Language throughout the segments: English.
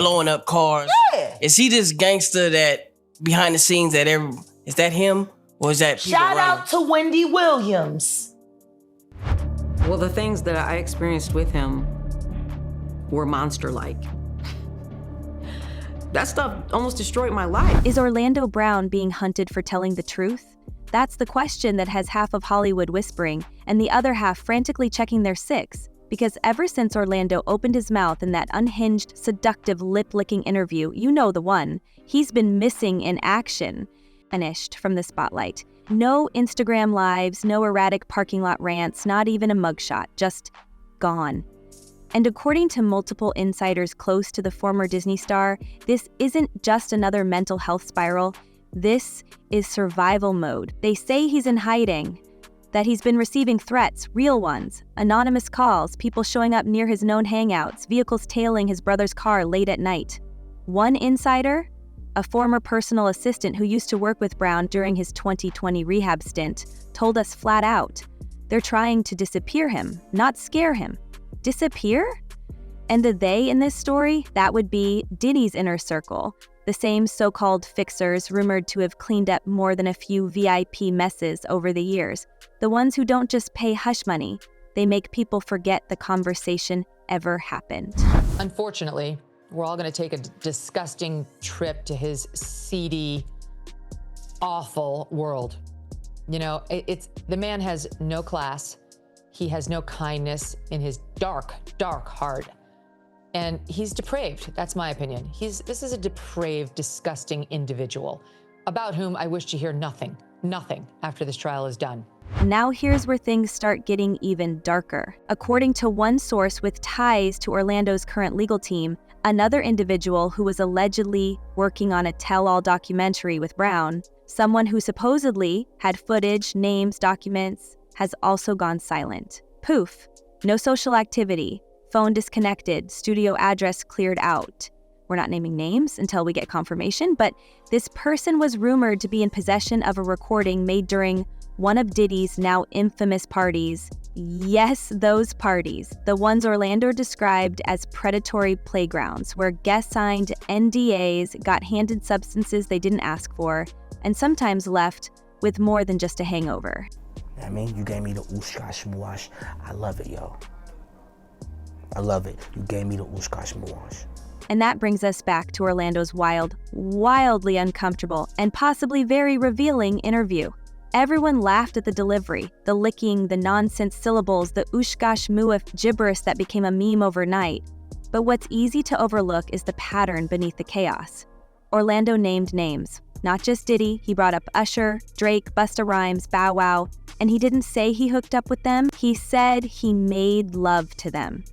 blowing up cars. Yeah. Is he this gangster that behind the scenes is that him? Or is that people Shout running? out to Wendy Williams. Well, the things that I experienced with him were monster-like. That stuff almost destroyed my life. Is Orlando Brown being hunted for telling the truth? That's the question that has half of Hollywood whispering and the other half frantically checking their six. Because ever since Orlando opened his mouth in that unhinged, seductive, lip-licking interview, you know the one, he's been missing in action. Vanished from the spotlight. No Instagram lives, no erratic parking lot rants, not even a mugshot, just gone. And according to multiple insiders close to the former Disney star, this isn't just another mental health spiral. This is survival mode. They say he's in hiding, that he's been receiving threats, real ones, anonymous calls, people showing up near his known hangouts, vehicles tailing his brother's car late at night. One insider, a former personal assistant who used to work with Brown during his 2020 rehab stint, told us flat out, they're trying to disappear him, not scare him. Disappear? And the they in this story, that would be Diddy's inner circle, the same so-called fixers rumored to have cleaned up more than a few VIP messes over the years. The ones who don't just pay hush money, they make people forget the conversation ever happened. Unfortunately, we're all going to take a disgusting trip to his seedy, awful world. You know, the man has no class. He has no kindness in his dark, dark heart. And he's depraved, that's my opinion. This is a depraved, disgusting individual about whom I wish to hear nothing after this trial is done. Now here's where things start getting even darker. According to one source with ties to Orlando's current legal team, another individual who was allegedly working on a tell-all documentary with Brown, someone who supposedly had footage, names, documents, has also gone silent. Poof, no social activity, phone disconnected, studio address cleared out. We're not naming names until we get confirmation, but this person was rumored to be in possession of a recording made during one of Diddy's now infamous parties. Yes, those parties, the ones Orlando described as predatory playgrounds, where guests signed NDAs, got handed substances they didn't ask for, and sometimes left with more than just a hangover. I mean, you gave me the uskosh muash. I love it, yo. I love it. You gave me the uskosh muash. And that brings us back to Orlando's wildly uncomfortable, and possibly very revealing interview. Everyone laughed at the delivery, the licking, the nonsense syllables, the uskosh muaf gibberish that became a meme overnight. But what's easy to overlook is the pattern beneath the chaos. Orlando named names. Not just Diddy, he brought up Usher, Drake, Busta Rhymes, Bow Wow, and he didn't say he hooked up with them, he said he made love to them.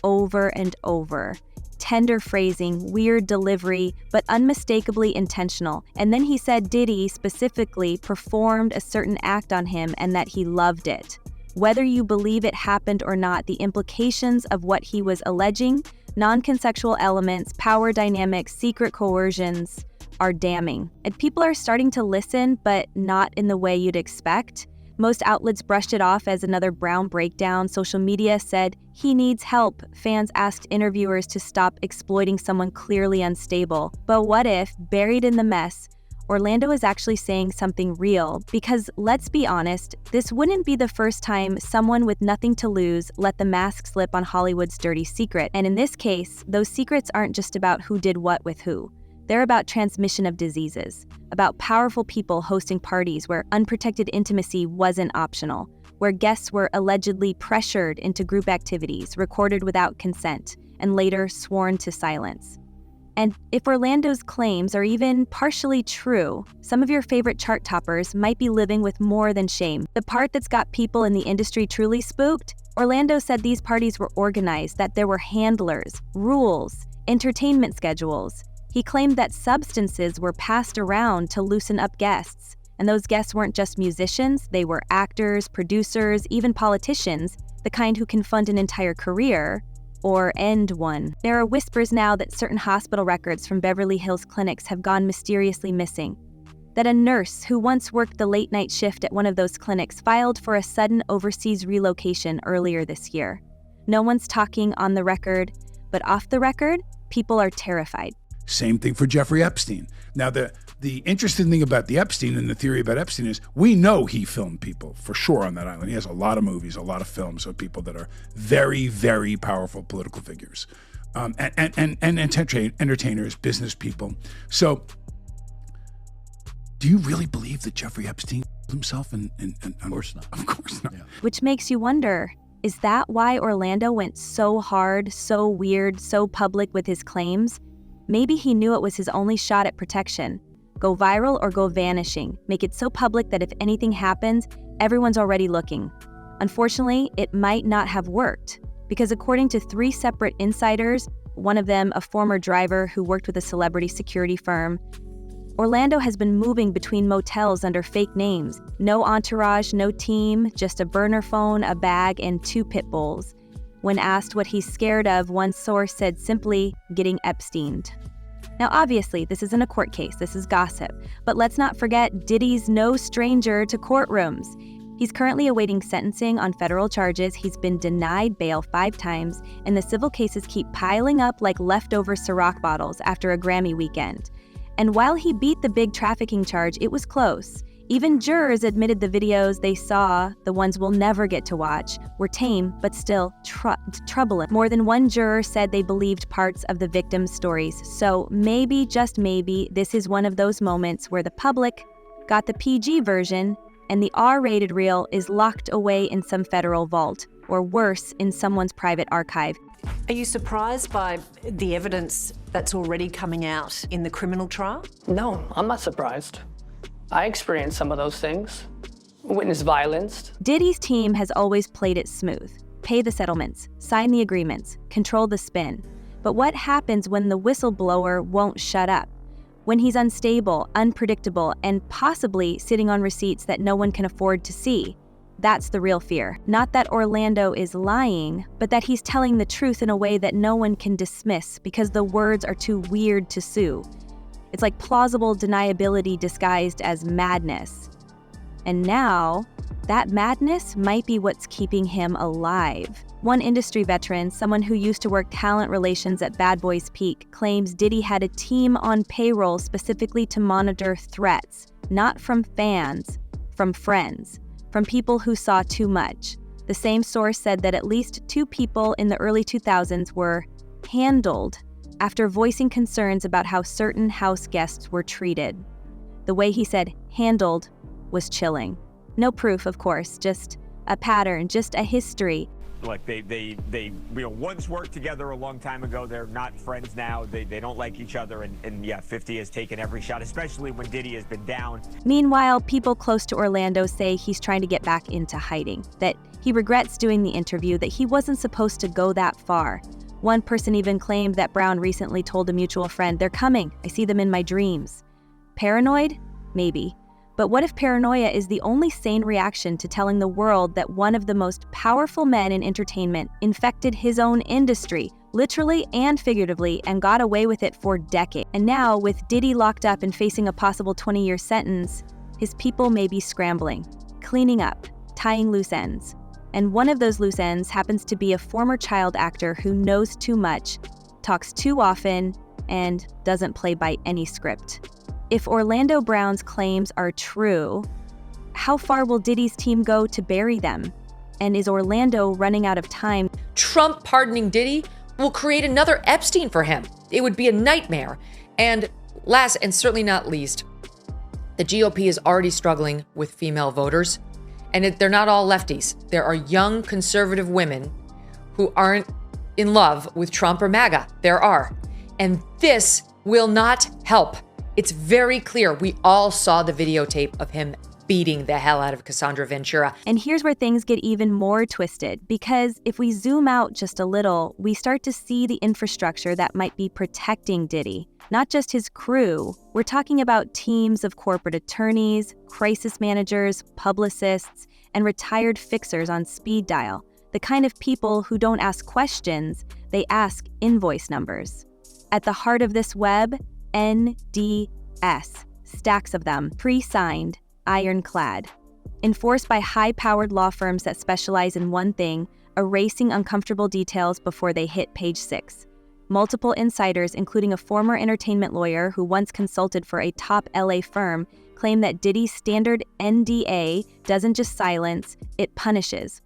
Over and over. Tender phrasing, weird delivery, but unmistakably intentional. And then he said Diddy specifically performed a certain act on him and that he loved it. Whether you believe it happened or not, the implications of what he was alleging, non-consensual elements, power dynamics, secret coercions, are damning. And people are starting to listen, but not in the way you'd expect. Most outlets brushed it off as another Brown breakdown. Social media said he needs help. Fans asked interviewers to stop exploiting someone clearly unstable. But what if, buried in the mess, Orlando is actually saying something real? Because let's be honest, this wouldn't be the first time someone with nothing to lose let the mask slip on Hollywood's dirty secret. And in this case, those secrets aren't just about who did what with who. They're about transmission of diseases, about powerful people hosting parties where unprotected intimacy wasn't optional, where guests were allegedly pressured into group activities, recorded without consent, and later sworn to silence. And if Orlando's claims are even partially true, some of your favorite chart toppers might be living with more than shame. The part that's got people in the industry truly spooked? Orlando said these parties were organized, that there were handlers, rules, entertainment schedules. He claimed that substances were passed around to loosen up guests, and those guests weren't just musicians, they were actors, producers, even politicians, the kind who can fund an entire career, or end one. There are whispers now that certain hospital records from Beverly Hills clinics have gone mysteriously missing, that a nurse who once worked the late-night shift at one of those clinics filed for a sudden overseas relocation earlier this year. No one's talking on the record, but off the record, people are terrified. Same thing for Jeffrey Epstein. Now, the interesting thing about the Epstein and the theory about Epstein is we know he filmed people for sure on that island. He has a lot of movies, a lot of films of people that are very, very powerful political figures, and entertainers, business people. So, do you really believe that Jeffrey Epstein himself? And of course not. Of course not. Yeah. Which makes you wonder, is that why Orlando went so hard, so weird, so public with his claims? Maybe he knew it was his only shot at protection. Go viral or go vanishing. Make it so public that if anything happens, everyone's already looking. Unfortunately, it might not have worked, because according to 3 separate insiders, one of them a former driver who worked with a celebrity security firm, Orlando has been moving between motels under fake names. No entourage, no team, just a burner phone, a bag, and 2 pit bulls. When asked what he's scared of, one source said simply, getting Epsteined. Now obviously, this isn't a court case, this is gossip, but let's not forget Diddy's no stranger to courtrooms. He's currently awaiting sentencing on federal charges, he's been denied bail 5 times, and the civil cases keep piling up like leftover Ciroc bottles after a Grammy weekend. And while he beat the big trafficking charge, it was close. Even jurors admitted the videos they saw, the ones we'll never get to watch, were tame, but still troubling. More than one juror said they believed parts of the victims' stories. So maybe, just maybe, this is one of those moments where the public got the PG version and the R-rated reel is locked away in some federal vault, or worse, in someone's private archive. Are you surprised by the evidence that's already coming out in the criminal trial? No, I'm not surprised. I experienced some of those things. Witnessed violence. Diddy's team has always played it smooth. Pay the settlements, sign the agreements, control the spin. But what happens when the whistleblower won't shut up? When he's unstable, unpredictable, and possibly sitting on receipts that no one can afford to see? That's the real fear. Not that Orlando is lying, but that he's telling the truth in a way that no one can dismiss because the words are too weird to sue. It's like plausible deniability disguised as madness. And now, that madness might be what's keeping him alive. One industry veteran, someone who used to work talent relations at Bad Boys Peak, claims Diddy had a team on payroll specifically to monitor threats, not from fans, from friends, from people who saw too much. The same source said that at least 2 people in the early 2000s were handled after voicing concerns about how certain house guests were treated. The way he said handled was chilling. No proof, of course, just a pattern, just a history. Like they once worked together a long time ago. They're not friends now. They don't like each other. And yeah, 50 has taken every shot, especially when Diddy has been down. Meanwhile, people close to Orlando say he's trying to get back into hiding, that he regrets doing the interview, that he wasn't supposed to go that far. One person even claimed that Brown recently told a mutual friend, "They're coming. I see them in my dreams." Paranoid? Maybe. But what if paranoia is the only sane reaction to telling the world that one of the most powerful men in entertainment infected his own industry, literally and figuratively, and got away with it for decades? And now, with Diddy locked up and facing a possible 20-year sentence, his people may be scrambling, cleaning up, tying loose ends. And one of those loose ends happens to be a former child actor who knows too much, talks too often, and doesn't play by any script. If Orlando Brown's claims are true, how far will Diddy's team go to bury them? And is Orlando running out of time? Trump pardoning Diddy will create another Epstein for him. It would be a nightmare. And last and certainly not least, the GOP is already struggling with female voters. And they're not all lefties. There are young conservative women who aren't in love with Trump or MAGA. There are. And this will not help. It's very clear. We all saw the videotape of him beating the hell out of Cassandra Ventura. And here's where things get even more twisted, because if we zoom out just a little, we start to see the infrastructure that might be protecting Diddy. Not just his crew. We're talking about teams of corporate attorneys, crisis managers, publicists, and retired fixers on speed dial. The kind of people who don't ask questions, they ask invoice numbers. At the heart of this web, NDAs, stacks of them, pre-signed, ironclad. Enforced by high-powered law firms that specialize in one thing, erasing uncomfortable details before they hit page 6. Multiple insiders, including a former entertainment lawyer who once consulted for a top LA firm, claim that Diddy's standard NDA doesn't just silence, it punishes.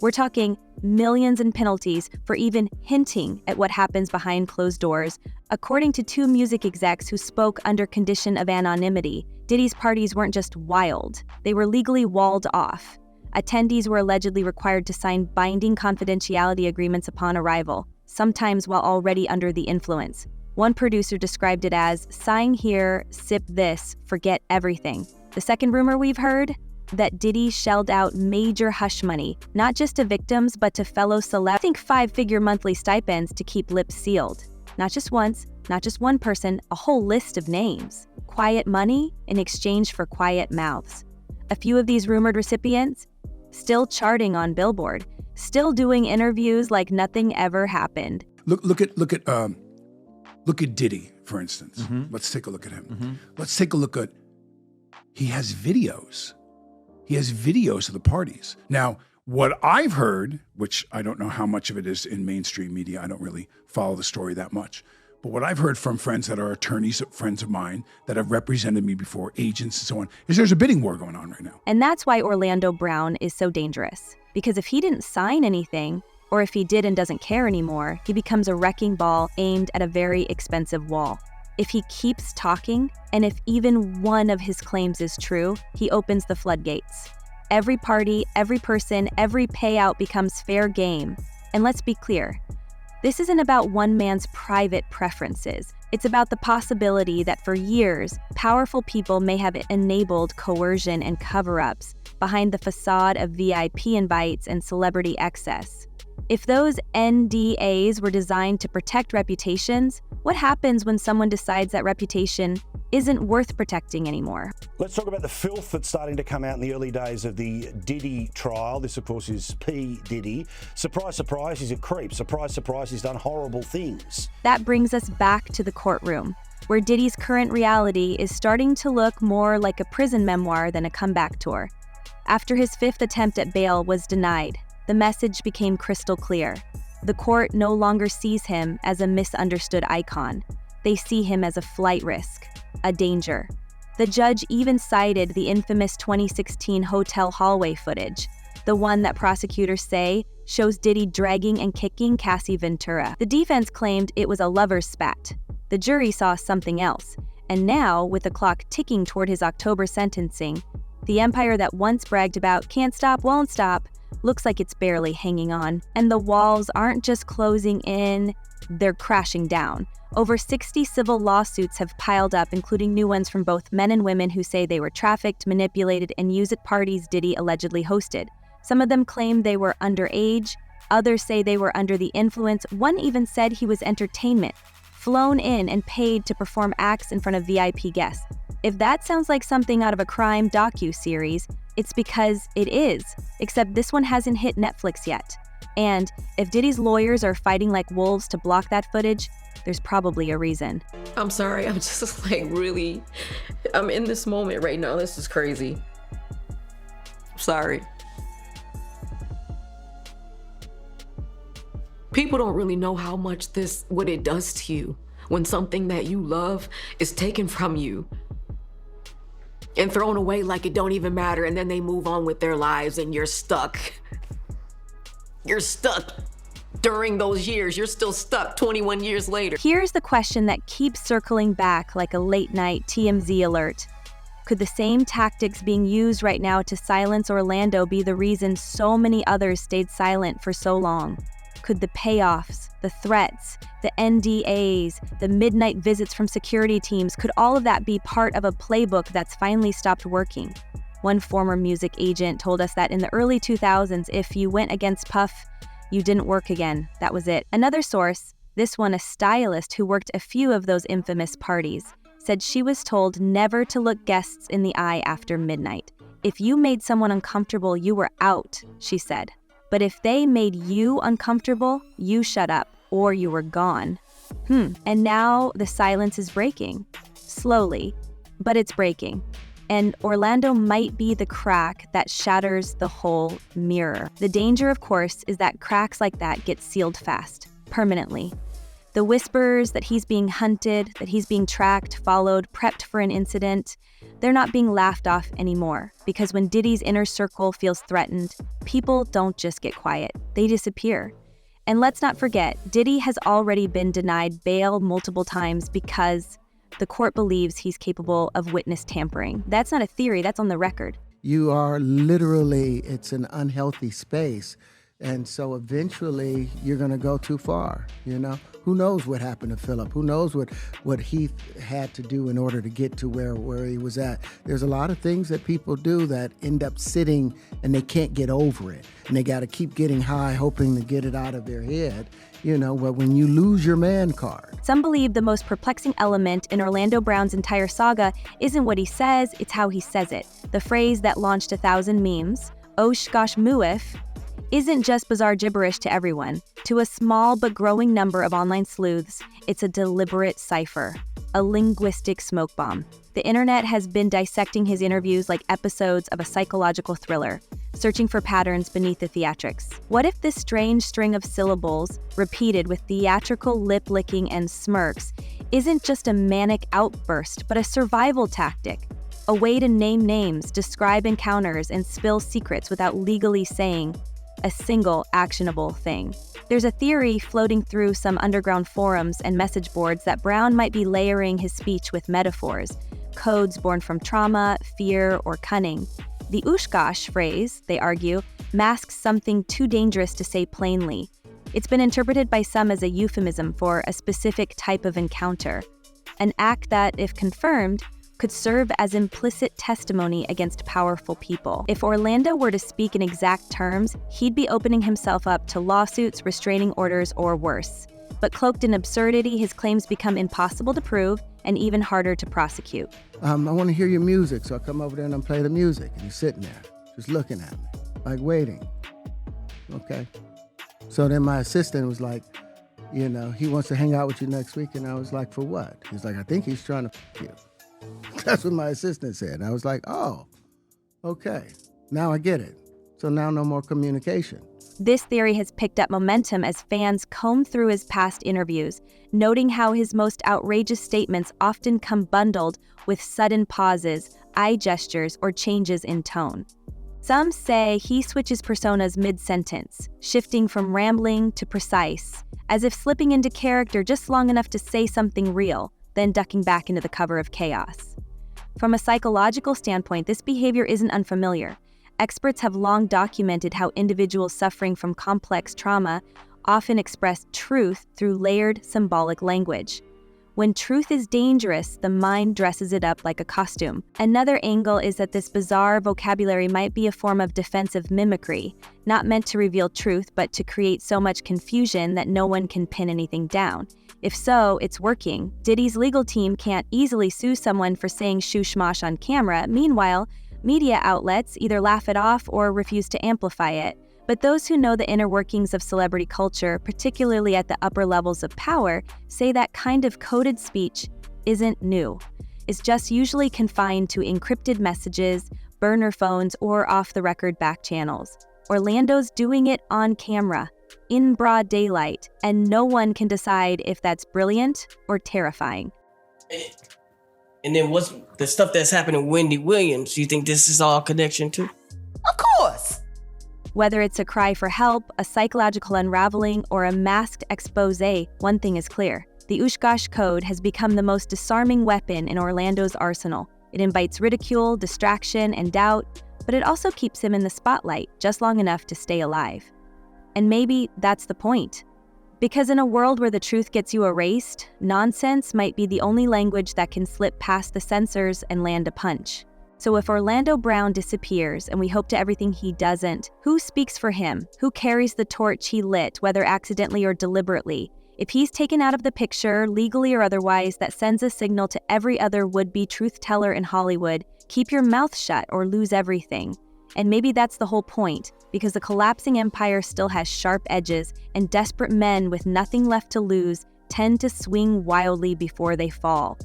We're talking millions in penalties for even hinting at what happens behind closed doors. According to two music execs who spoke under condition of anonymity, Diddy's parties weren't just wild, they were legally walled off. Attendees were allegedly required to sign binding confidentiality agreements upon arrival, sometimes while already under the influence. One producer described it as, sign here, sip this, forget everything. The second rumor we've heard? That Diddy shelled out major hush money, not just to victims, but to fellow celebs. I think 5-figure monthly stipends to keep lips sealed. Not just once, not just one person, a whole list of names. Quiet money in exchange for quiet mouths. A few of these rumored recipients still charting on Billboard, still doing interviews like nothing ever happened. Look at Diddy, for instance. Let's take a look at him. Let's take a look at, he has videos. He has videos of the parties. Now, what I've heard, which I don't know how much of it is in mainstream media, I don't really follow the story that much, but what I've heard from friends that are attorneys, friends of mine that have represented me before, agents and so on, is there's a bidding war going on right now. And that's why Orlando Brown is so dangerous. Because if he didn't sign anything, or if he did and doesn't care anymore, he becomes a wrecking ball aimed at a very expensive wall. If he keeps talking, and if even one of his claims is true, he opens the floodgates. Every party, every person, every payout becomes fair game. And let's be clear, this isn't about one man's private preferences. It's about the possibility that for years, powerful people may have enabled coercion and cover-ups behind the facade of VIP invites and celebrity excess. If those NDAs were designed to protect reputations, what happens when someone decides that reputation isn't worth protecting anymore? Let's talk about the filth that's starting to come out in the early days of the Diddy trial. This, of course, is P. Diddy. Surprise, surprise, he's a creep. Surprise, surprise, he's done horrible things. That brings us back to the courtroom, where Diddy's current reality is starting to look more like a prison memoir than a comeback tour. After his 5th attempt at bail was denied, the message became crystal clear. The court no longer sees him as a misunderstood icon. They see him as a flight risk, a danger. The judge even cited the infamous 2016 hotel hallway footage, the one that prosecutors say shows Diddy dragging and kicking Cassie Ventura. The defense claimed it was a lover's spat. The jury saw something else, and now, with the clock ticking toward his October sentencing, the empire that once bragged about can't stop, won't stop, looks like it's barely hanging on. And the walls aren't just closing in, they're crashing down. Over 60 civil lawsuits have piled up, including new ones from both men and women who say they were trafficked, manipulated, and used at parties Diddy allegedly hosted. Some of them claim they were underage, others say they were under the influence. One even said he was entertainment, flown in and paid to perform acts in front of VIP guests. If that sounds like something out of a crime docu-series, it's because it is, except this one hasn't hit Netflix yet. And if Diddy's lawyers are fighting like wolves to block that footage, there's probably a reason. I'm sorry, I'm just I'm in this moment right now. This is crazy. Sorry. People don't really know how much what it does to you when something that you love is taken from you and thrown away like it don't even matter, and then they move on with their lives and you're stuck. You're stuck during those years. You're still stuck 21 years later. Here's the question that keeps circling back like a late-night TMZ alert. Could the same tactics being used right now to silence Orlando be the reason so many others stayed silent for so long? Could the payoffs, the threats, the NDAs, the midnight visits from security teams, could all of that be part of a playbook that's finally stopped working? One former music agent told us that in the early 2000s, if you went against Puff, you didn't work again. That was it. Another source, this one a stylist who worked a few of those infamous parties, said she was told never to look guests in the eye after midnight. If you made someone uncomfortable, you were out, she said. But if they made you uncomfortable, you shut up, or you were gone. And now the silence is breaking. Slowly, but it's breaking. And Orlando might be the crack that shatters the whole mirror. The danger, of course, is that cracks like that get sealed fast, permanently. The whispers that he's being hunted, that he's being tracked, followed, prepped for an incident, they're not being laughed off anymore, because when Diddy's inner circle feels threatened, people don't just get quiet, they disappear. And let's not forget, Diddy has already been denied bail multiple times because the court believes he's capable of witness tampering. That's not a theory, that's on the record. You are literally, it's an unhealthy space. And so eventually you're going to go too far, you know? Who knows what happened to Philip? Who knows what he had to do in order to get to where he was at? There's a lot of things that people do that end up sitting and they can't get over it. And they got to keep getting high, hoping to get it out of their head, you know, but when you lose your man card. Some believe the most perplexing element in Orlando Brown's entire saga isn't what he says, it's how he says it. The phrase that launched 1,000 memes, uskosh muif, isn't just bizarre gibberish to everyone. To a small but growing number of online sleuths, it's a deliberate cipher, a linguistic smoke bomb. The internet has been dissecting his interviews like episodes of a psychological thriller, searching for patterns beneath the theatrics. What if this strange string of syllables, repeated with theatrical lip-licking and smirks, isn't just a manic outburst, but a survival tactic? A way to name names, describe encounters, and spill secrets without legally saying a single actionable thing. There's a theory floating through some underground forums and message boards that Brown might be layering his speech with metaphors, codes born from trauma, fear, or cunning. The uskosh phrase, they argue, masks something too dangerous to say plainly. It's been interpreted by some as a euphemism for a specific type of encounter, an act that, if confirmed, could serve as implicit testimony against powerful people. If Orlando were to speak in exact terms, he'd be opening himself up to lawsuits, restraining orders, or worse. But cloaked in absurdity, his claims become impossible to prove and even harder to prosecute. I want to hear your music, so I come over there and I play the music, and he's sitting there, just looking at me, like waiting. Okay. So then my assistant was like, you know, he wants to hang out with you next week, and I was like, for what? He's like, I think he's trying to f you. That's what my assistant said. And I was like, oh, okay. Now I get it. So now no more communication. This theory has picked up momentum as fans comb through his past interviews, noting how his most outrageous statements often come bundled with sudden pauses, eye gestures, or changes in tone. Some say he switches personas mid-sentence, shifting from rambling to precise, as if slipping into character just long enough to say something real, then ducking back into the cover of chaos. From a psychological standpoint, this behavior isn't unfamiliar. Experts have long documented how individuals suffering from complex trauma often express truth through layered symbolic language. When truth is dangerous, the mind dresses it up like a costume. Another angle is that this bizarre vocabulary might be a form of defensive mimicry, not meant to reveal truth, but to create so much confusion that no one can pin anything down. If so, it's working. Diddy's legal team can't easily sue someone for saying shoo-shmosh on camera. Meanwhile, media outlets either laugh it off or refuse to amplify it. But those who know the inner workings of celebrity culture, particularly at the upper levels of power, say that kind of coded speech isn't new. It's just usually confined to encrypted messages, burner phones, or off-the-record back channels. Orlando's doing it on camera, in broad daylight, and no one can decide if that's brilliant or terrifying. And then what's the stuff that's happening with Wendy Williams? You think this is all connection to? Of course! Whether it's a cry for help, a psychological unraveling, or a masked expose, one thing is clear. The uskosh code has become the most disarming weapon in Orlando's arsenal. It invites ridicule, distraction, and doubt, but it also keeps him in the spotlight just long enough to stay alive. And maybe that's the point. Because in a world where the truth gets you erased, nonsense might be the only language that can slip past the censors and land a punch. So if Orlando Brown disappears, and we hope to everything he doesn't, who speaks for him? Who carries the torch he lit, whether accidentally or deliberately? If he's taken out of the picture, legally or otherwise, that sends a signal to every other would-be truth teller in Hollywood, keep your mouth shut or lose everything. And maybe that's the whole point, because the collapsing empire still has sharp edges, and desperate men with nothing left to lose tend to swing wildly before they fall.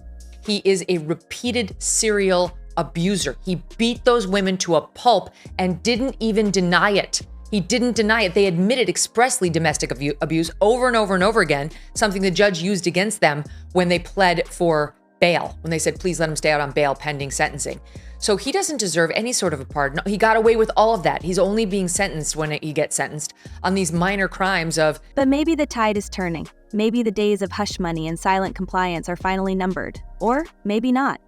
He is a repeated serial abuser. He beat those women to a pulp and didn't even deny it. He didn't deny it. They admitted expressly domestic abuse over and over and over again, something the judge used against them when they pled for bail, when they said, please let him stay out on bail pending sentencing. So he doesn't deserve any sort of a pardon. He got away with all of that. He's only being sentenced when he gets sentenced on these minor crimes of... But maybe the tide is turning. Maybe the days of hush money and silent compliance are finally numbered. Or maybe not.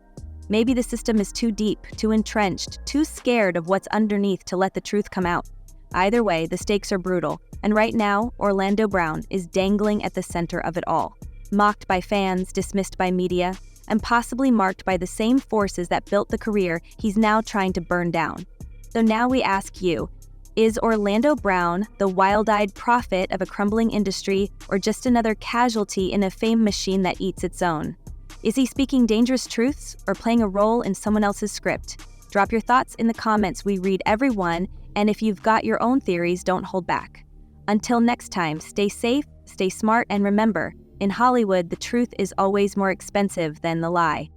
Maybe the system is too deep, too entrenched, too scared of what's underneath to let the truth come out. Either way, the stakes are brutal. And right now, Orlando Brown is dangling at the center of it all. Mocked by fans, dismissed by media, and possibly marked by the same forces that built the career he's now trying to burn down. So now we ask you, is Orlando Brown the wild-eyed prophet of a crumbling industry or just another casualty in a fame machine that eats its own? Is he speaking dangerous truths or playing a role in someone else's script? Drop your thoughts in the comments. We read every one, and if you've got your own theories, don't hold back. Until next time, stay safe, stay smart, and remember, in Hollywood, the truth is always more expensive than the lie.